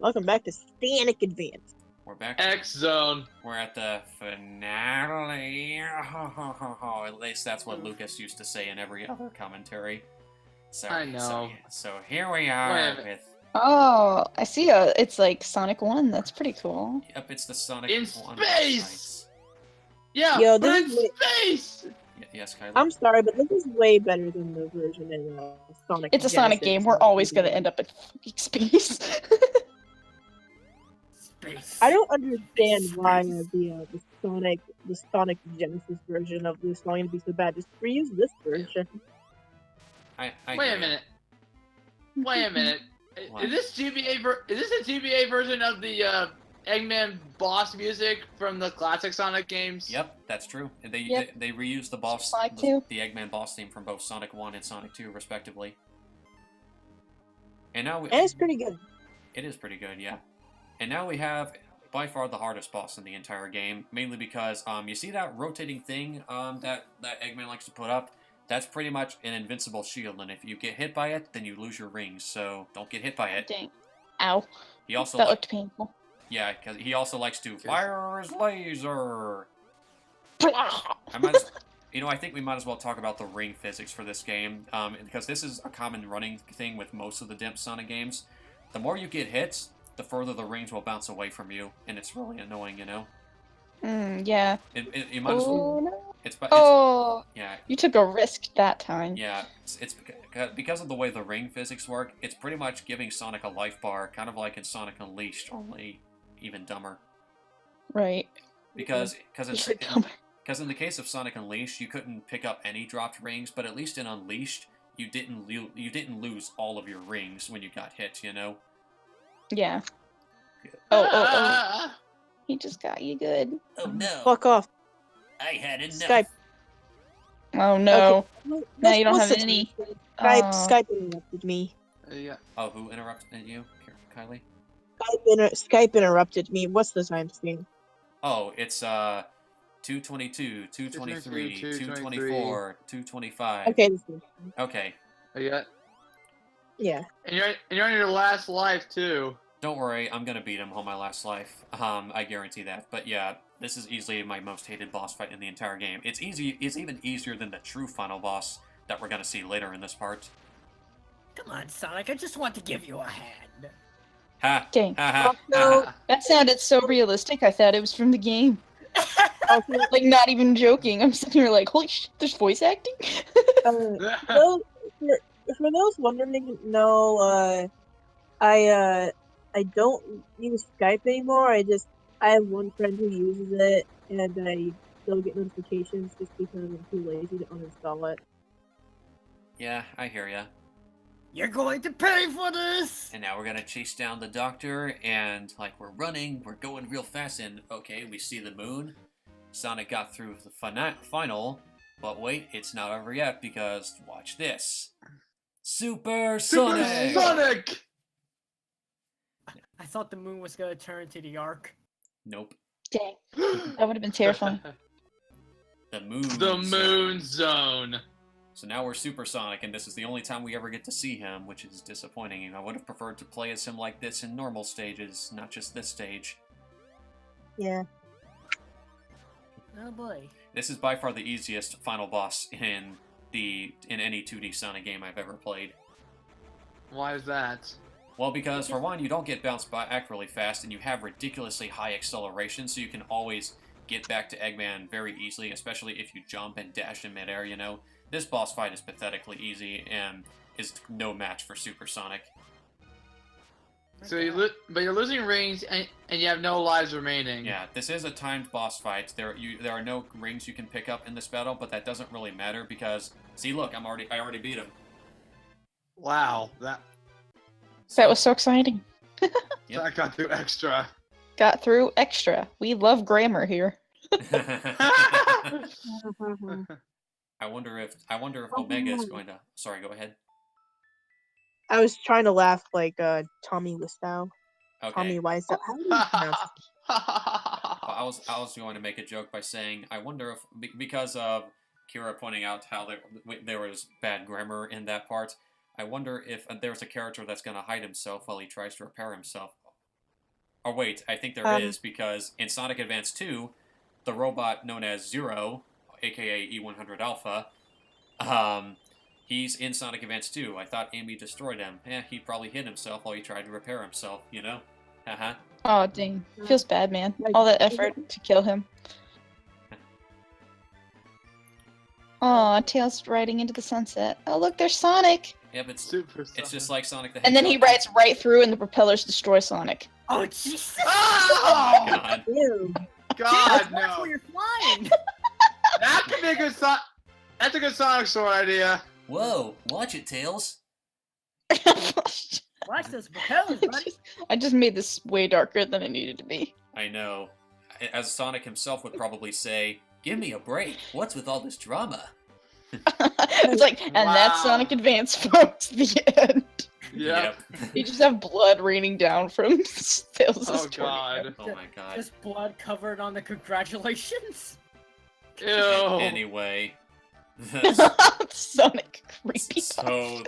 Welcome back to Sonic Advance. We're back to X Zone. We're at the finale. At least that's what Lucas used to say in every other commentary. So, I know. So here we Wait a are minute. with. Oh, I see. It's like Sonic 1. That's pretty cool. Yep, it's the Sonic In 1 space! sites. Yeah, Yo, but in this is space! Yes, Kylie. I'm sorry, but this is way better than the version in Sonic. It's a Sonic game. We're always gonna end up in fucking space. Space. I don't understand why the Sonic Genesis version of this is going to be so bad. Just reuse this version. I Wait hear a ya. minute. Wait a minute. What? Is this a GBA version of the Eggman boss music from the classic Sonic games? Yep, that's true. Yep. They reused the boss, Sonic the 2. Eggman boss theme from both Sonic 1 and Sonic 2, respectively. And now And it's pretty good. It is pretty good, yeah. And now we have by far the hardest boss in the entire game, mainly because you see that rotating thing that Eggman likes to put up? That's pretty much an invincible shield, and if you get hit by it, then you lose your rings, so don't get hit by it. Dang. Ow. He also That looked painful. yeah, because he also likes to fire his laser. Ah, I think we might as well talk about the ring physics for this game, because this is a common running thing with most of the Dimp Sonic games. The more you get hit, the further the rings will bounce away from you, and it's really annoying, you know? yeah. You might as well... Oh, no. It's yeah, You took a risk that time. yeah. It's because of the way the ring physics work, it's pretty much giving Sonic a life bar, kind of like in Sonic Unleashed, only even dumber. Right. Because Even dumber. in the case of Sonic Unleashed, you couldn't pick up any dropped rings, but at least in Unleashed, you didn't lose all of your rings when you got hit, you know? Yeah. Oh. Ah! He just got you good. Oh no! Fuck off. I had enough. Skype. Oh no. Okay. Now you don't What's have the any. time? Aw. Skype interrupted me. Yeah. Oh, who interrupted you, Kylie? Skype interrupted me. What's the time screen? Oh, it's 222, 223, 224, 225. Okay, this is, Okay. Yeah. yeah. And you're on your last life too. Don't worry, I'm gonna beat him on my last life. I guarantee that. But yeah, this is easily my most hated boss fight in the entire game. It's even easier than the true final boss that we're gonna see later in this part. Come on, Sonic, I just want to give you a hand. Ha! Dang. Ha ha! Also, ha. That sounded so realistic. I thought it was from the game. also, Like, not even joking. I'm sitting here like, holy shit, there's voice acting? those, for those wondering, no, I don't use Skype anymore. I have one friend who uses it, and I still get notifications just because I'm too lazy to uninstall it. Yeah, I hear ya. You're going to pay for this! And now we're gonna chase down the doctor, and like we're running, we're going real fast, and okay, we see the moon. Sonic got through the final, but wait, it's not over yet because watch this. Super Sonic! Sonic! I thought the moon was gonna turn into the Ark. Nope. Dang. That would have been terrifying. The moon. The Moon Zone. So now we're Super Sonic, and this is the only time we ever get to see him, which is disappointing. I would have preferred to play as him like this in normal stages, not just this stage. Yeah. Oh boy. This is by far the easiest final boss in any 2D Sonic game I've ever played. Why is that? Well, because for one, you don't get bounced back really fast, and you have ridiculously high acceleration, so you can always get back to Eggman very easily, especially if you jump and dash in midair, you know? This boss fight is pathetically easy, and is no match for Super Sonic. So but you're losing rings and you have no lives remaining. Yeah, this is a timed boss fight. There are no rings you can pick up in this battle, but that doesn't really matter because, see, look, I already beat him. Wow, that Was so exciting. Yep. got through extra. Got through extra. We love grammar here. I wonder if Omega is going to. Sorry, go ahead. I was trying to laugh like Tommy Wiseau. Okay. Tommy Wiseau. How do you pronounce it? I was going to make a joke by saying I wonder if because of Kira pointing out how there was bad grammar in that part. I wonder if there's a character that's going to hide himself while he tries to repair himself. Or wait, I think there is, because in Sonic Advance 2, the robot known as Zero, aka E100 Alpha, he's in Sonic Advance 2. I thought Amy destroyed him. He probably hit himself while he tried to repair himself, you know? Haha. Oh, dang. Feels bad, man. All that effort to kill him. Aw, Tails riding into the sunset. Oh, look, there's Sonic! Yeah, but Super. it's just like Sonic the Hedgehog. And then he rides right through and the propellers destroy Sonic. Oh Jesus! Oh God. Ew. God, Tails, watch no. where you're flying. That could be a good That's a good Sonic Sword idea. Whoa, watch it, Tails. Watch those propellers, buddy. I just made this way darker than it needed to be. I know. As Sonic himself would probably say, give me a break. What's with all this drama? It's like, and that's Wow. Sonic Advance, folks. The end. Yep. You just have blood raining down from Tails' Oh tornado. God. Oh my god. Just blood covered on the congratulations. Ew. Anyway. Sonic creepy. So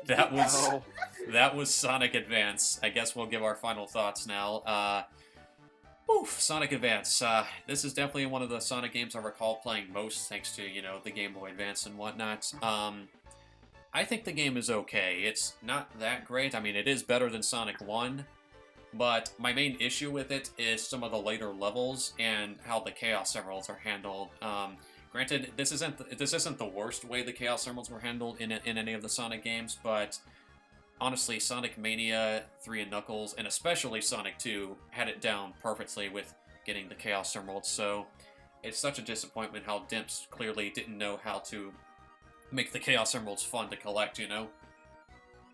that was No. that was Sonic Advance. I guess we'll give our final thoughts now. Sonic Advance. This is definitely one of the Sonic games I recall playing most, thanks to, you know, the Game Boy Advance and whatnot. I think the game is okay. It's not that great. I mean, it is better than Sonic 1, but my main issue with it is some of the later levels and how the Chaos Emeralds are handled. Granted, this isn't the worst way the Chaos Emeralds were handled in any of the Sonic games, but honestly, Sonic Mania 3 and Knuckles, and especially Sonic 2, had it down perfectly with getting the Chaos Emeralds, so it's such a disappointment how Dimps clearly didn't know how to make the Chaos Emeralds fun to collect, you know?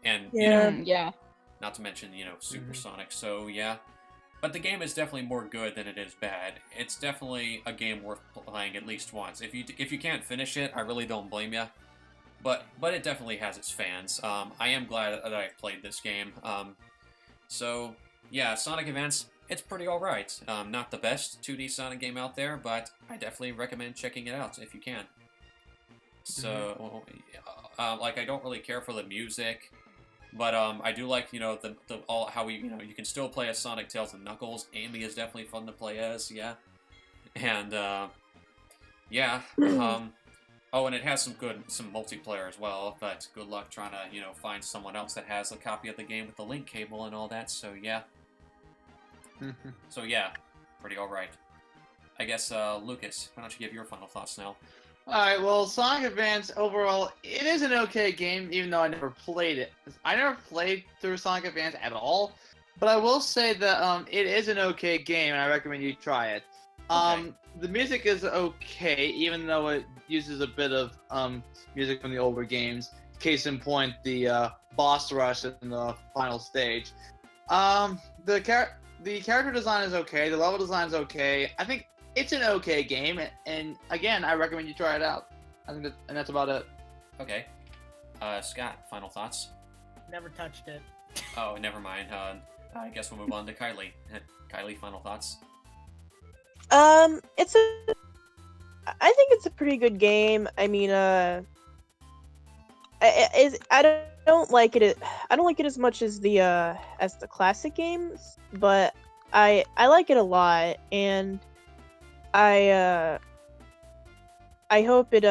And, you know, Yeah. not to mention, you know, Super Sonic, so yeah. But the game is definitely more good than it is bad. It's definitely a game worth playing at least once. If you can't finish it, I really don't blame you. But it definitely has its fans. I am glad that I played this game. So yeah, Sonic Advance, it's pretty alright. Not the best 2D Sonic game out there, but I definitely recommend checking it out if you can. So, like, I don't really care for the music, but I do like, you know, you can still play as Sonic, Tails, and Knuckles. Amy is definitely fun to play as, yeah. And yeah. Oh, and it has some multiplayer as well, but good luck trying to, you know, find someone else that has a copy of the game with the link cable and all that, so yeah. So yeah, pretty alright. I guess, Lucas, why don't you give your final thoughts now? Alright, well, Sonic Advance, overall, it is an okay game, even though I never played it. I never played through Sonic Advance at all, but I will say that it is an okay game, and I recommend you try it. Okay. The music is okay, even though it uses a bit of music from the older games. Case in point, the boss rush in the final stage. The character design is okay. The level design is okay. I think it's an okay game, and again, I recommend you try it out. And that's about it. Okay. Scott, final thoughts? Never touched it. Oh, never mind. I guess we'll move on to Kylie. Kylie, final thoughts? I think it's a pretty good game. I mean, I don't like it. I don't like it as much as the classic games, but I like it a lot, and I hope it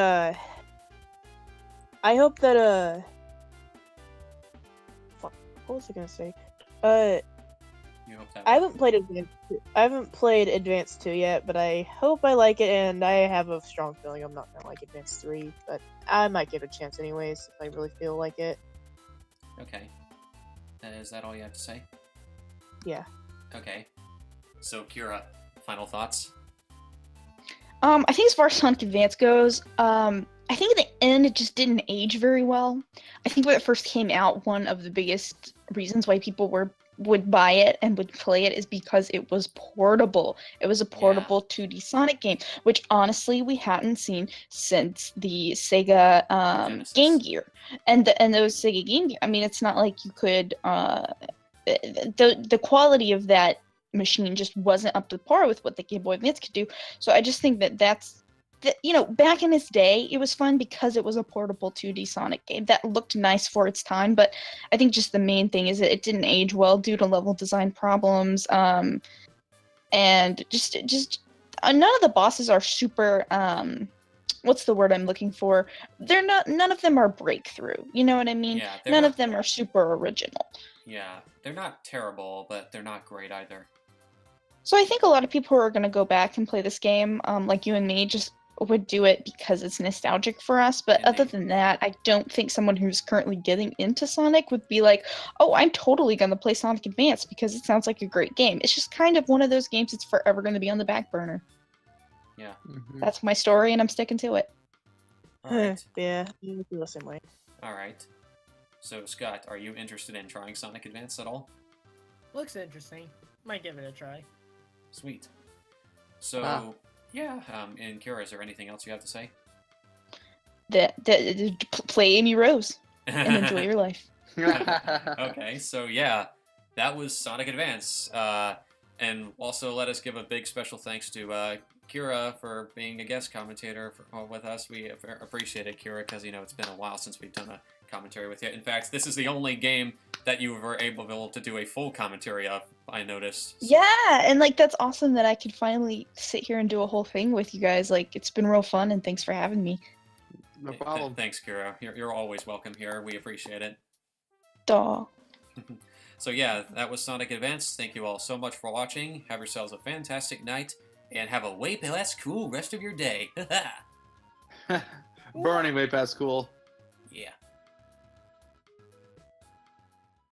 fuck, what was I gonna say? You hope that I haven't played Advance 2 yet, but I hope I like it, and I have a strong feeling I'm not gonna like Advance 3, but I might give it a chance anyways if I really feel like it. Okay. Is that all you have to say? Yeah. Okay. So, Kira, final thoughts? I think as far as Sonic Advance goes, I think at the end it just didn't age very well. I think when it first came out, one of the biggest reasons why people would buy it and would play it is because it was portable. It was a portable 2D Sonic game, which honestly we hadn't seen since the Sega Genesis. Game Gear. And those Sega Game Gear, I mean, it's not like you could the quality of that machine just wasn't up to par with what the Game Boy Advance could do. So I just think that that's back in its day, it was fun because it was a portable 2D Sonic game that looked nice for its time. But I think just the main thing is that it didn't age well due to level design problems. And just none of the bosses are super. What's the word I'm looking for? None of them are breakthrough. You know what I mean? Yeah, None of them are super original. Yeah, they're not terrible, but they're not great either. So I think a lot of people who are going to go back and play this game, like you and me, just would do it because it's nostalgic for us. But other Indeed. than that, I don't think someone who's currently getting into Sonic would be like, oh, I'm totally going to play Sonic Advance because it sounds like a great game. It's just kind of one of those games that's forever going to be on the back burner. Yeah. Mhm. That's my story, and I'm sticking to it. All right. Yeah, you feel the same way. All right. So, Scott, are you interested in trying Sonic Advance at all? Looks interesting. Might give it a try. Sweet. So, Ah. yeah. And Kira, is there anything else you have to say? Play Amy Rose and enjoy your life. Okay, so yeah, that was Sonic Advance. And also let us give a big special thanks to Kira for being a guest commentator with us. We appreciate it, Kira, because it's been a while since we've done a commentary with you. In fact, this is the only game that you were able to do a full commentary of, I noticed. Yeah, and that's awesome that I could finally sit here and do a whole thing with you guys. It's been real fun, and thanks for having me. No problem. Thanks, Kira. You're always welcome here. We appreciate it. Duh. So yeah, that was Sonic Advance. Thank you all so much for watching. Have yourselves a fantastic night, and have a way less cool rest of your day. Burning way past cool. Yeah.